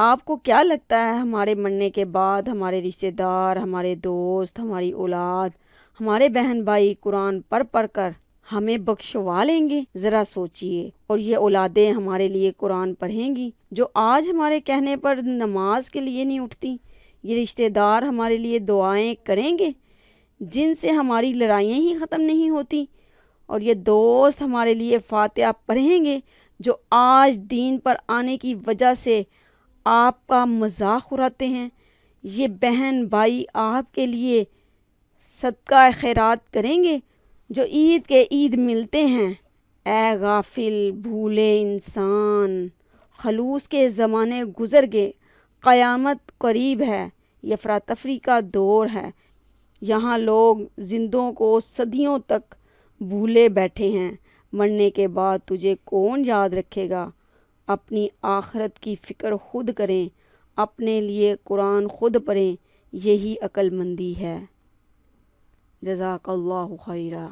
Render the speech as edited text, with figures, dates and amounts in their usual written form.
آپ کو کیا لگتا ہے ہمارے مرنے کے بعد ہمارے رشتہ دار، ہمارے دوست، ہماری اولاد، ہمارے بہن بھائی قرآن پڑھ کر ہمیں بخشوا لیں گے؟ ذرا سوچئے۔ اور یہ اولادیں ہمارے لیے قرآن پڑھیں گی جو آج ہمارے کہنے پر نماز کے لیے نہیں اٹھتی؟ یہ رشتہ دار ہمارے لیے دعائیں کریں گے جن سے ہماری لڑائیاں ہی ختم نہیں ہوتی؟ اور یہ دوست ہمارے لیے فاتحہ پڑھیں گے جو آج دین پر آنے کی وجہ سے آپ کا مذاق اڑاتے ہیں؟ یہ بہن بھائی آپ کے لیے صدقہ خیرات کریں گے جو عید کے عید ملتے ہیں؟ اے غافل بھولے انسان، خلوص کے زمانے گزر گئے، قیامت قریب ہے، یہ افراتفری کا دور ہے۔ یہاں لوگ زندوں کو صدیوں تک بھولے بیٹھے ہیں۔ مرنے کے بعد تجھے کون یاد رکھے گا؟ اپنی آخرت کی فکر خود کریں، اپنے لیے قرآن خود پڑھیں، یہی عقل مندی ہے۔ جزاک اللہ خیرہ۔